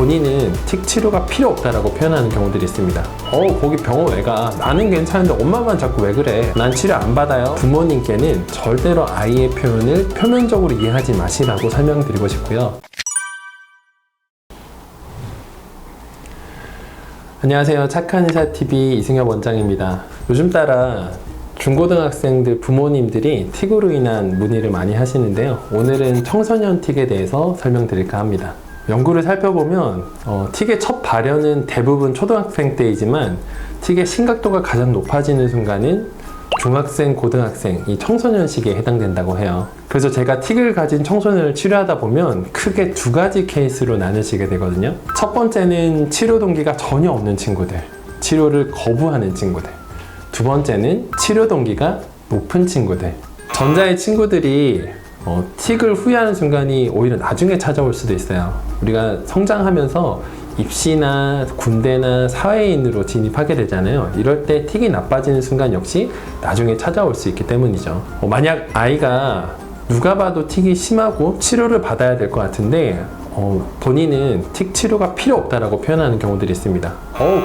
본인은 틱 치료가 필요 없다라고 표현하는 경우들이 있습니다. 거기 병원 왜 가? 나는 괜찮은데 엄마만 자꾸 왜 그래? 난 치료 안 받아요. 부모님께는 절대로 아이의 표현을 표면적으로 이해하지 마시라고 설명드리고 싶고요. 안녕하세요. 착한 의사TV 이승엽 원장입니다. 요즘 따라 중고등학생들 부모님들이 틱으로 인한 문의를 많이 하시는데요. 오늘은 청소년 틱에 대해서 설명드릴까 합니다. 연구를 살펴보면 틱의 첫 발현은 대부분 초등학생 때이지만 틱의 심각도가 가장 높아지는 순간은 중학생, 고등학생, 이 청소년 시기에 해당된다고 해요. 그래서 제가 틱을 가진 청소년을 치료하다 보면 크게 두 가지 케이스로 나누시게 되거든요. 첫 번째는 치료 동기가 전혀 없는 친구들, 치료를 거부하는 친구들. 두 번째는 치료 동기가 높은 친구들. 전자의 친구들이 틱을 후회하는 순간이 오히려 나중에 찾아올 수도 있어요. 우리가 성장하면서 입시나 군대나 사회인으로 진입하게 되잖아요. 이럴 때 틱이 나빠지는 순간 역시 나중에 찾아올 수 있기 때문이죠. 만약 아이가 누가 봐도 틱이 심하고 치료를 받아야 될 것 같은데 본인은 틱 치료가 필요 없다라고 표현하는 경우들이 있습니다.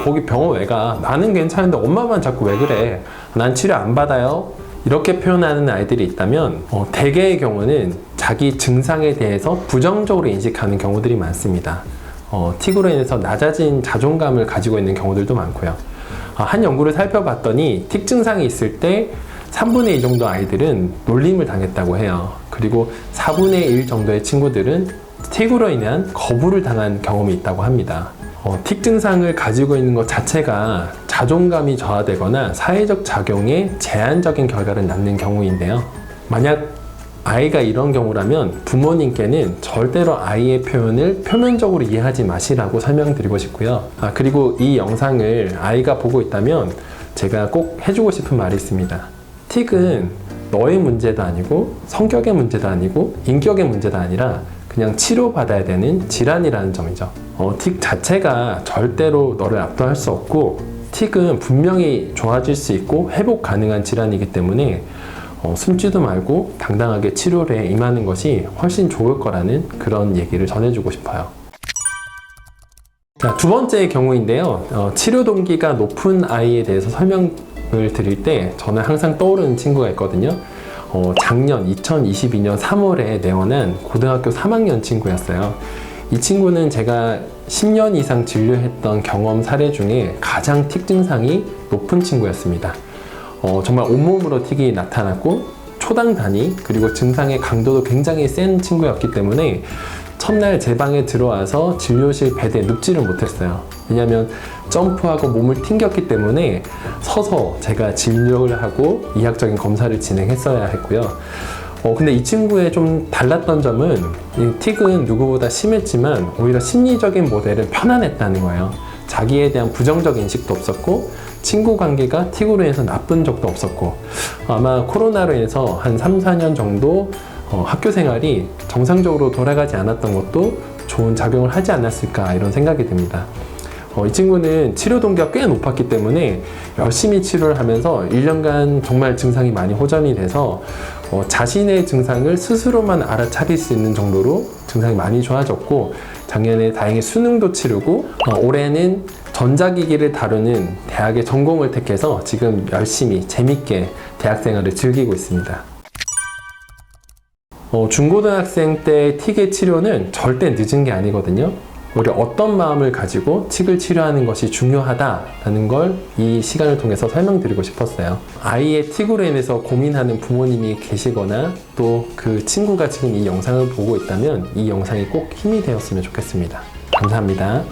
거기 병원 왜 가? 나는 괜찮은데 엄마만 자꾸 왜 그래? 난 치료 안 받아요. 이렇게 표현하는 아이들이 있다면 대개의 경우는 자기 증상에 대해서 부정적으로 인식하는 경우들이 많습니다. 틱으로 인해서 낮아진 자존감을 가지고 있는 경우들도 많고요. 한 연구를 살펴봤더니 틱 증상이 있을 때 3분의 2 정도 아이들은 놀림을 당했다고 해요. 그리고 4분의 1 정도의 친구들은 틱으로 인한 거부를 당한 경험이 있다고 합니다. 틱 증상을 가지고 있는 것 자체가 자존감이 저하되거나 사회적 작용에 제한적인 결과를 낳는 경우인데요. 만약 아이가 이런 경우라면 부모님께는 절대로 아이의 표현을 표면적으로 이해하지 마시라고 설명드리고 싶고요. 그리고 이 영상을 아이가 보고 있다면 제가 꼭 해주고 싶은 말이 있습니다. 틱은 너의 문제도 아니고 성격의 문제도 아니고 인격의 문제도 아니라 그냥 치료받아야 되는 질환이라는 점이죠. 틱 자체가 절대로 너를 압도할 수 없고 틱은 분명히 좋아질 수 있고 회복 가능한 질환이기 때문에 숨지도 말고 당당하게 치료에 임하는 것이 훨씬 좋을 거라는 그런 얘기를 전해주고 싶어요. 자, 두 번째 경우인데요. 치료 동기가 높은 아이에 대해서 설명을 드릴 때 저는 항상 떠오르는 친구가 있거든요. 작년 2022년 3월에 내원한 고등학교 3학년 친구였어요. 이 친구는 제가 10년 이상 진료했던 경험 사례 중에 가장 틱 증상이 높은 친구였습니다. 정말 온몸으로 틱이 나타났고 초당 단위 그리고 증상의 강도도 굉장히 센 친구였기 때문에 첫날 제 방에 들어와서 진료실 베드에 눕지를 못했어요. 왜냐하면 점프하고 몸을 튕겼기 때문에 서서 제가 진료를 하고 이학적인 검사를 진행했어야 했고요. 근데 이 친구의 좀 달랐던 점은 이 틱은 누구보다 심했지만 오히려 심리적인 모델은 편안했다는 거예요. 자기에 대한 부정적 인식도 없었고 친구 관계가 틱으로 인해서 나쁜 적도 없었고 아마 코로나로 인해서 한 3, 4년 정도 학교 생활이 정상적으로 돌아가지 않았던 것도 좋은 작용을 하지 않았을까 이런 생각이 듭니다. 이 친구는 치료 동기가 꽤 높았기 때문에 열심히 치료를 하면서 1년간 정말 증상이 많이 호전이 돼서 자신의 증상을 스스로만 알아차릴 수 있는 정도로 증상이 많이 좋아졌고 작년에 다행히 수능도 치르고 올해는 전자기기를 다루는 대학의 전공을 택해서 지금 열심히 재밌게 대학생활을 즐기고 있습니다. 중고등학생 때 틱의 치료는 절대 늦은 게 아니거든요. 우리 어떤 마음을 가지고 틱을 치료하는 것이 중요하다라는 걸 이 시간을 통해서 설명드리고 싶었어요. 아이의 틱으로 인해서 고민하는 부모님이 계시거나 또 그 친구가 지금 이 영상을 보고 있다면 이 영상이 꼭 힘이 되었으면 좋겠습니다. 감사합니다.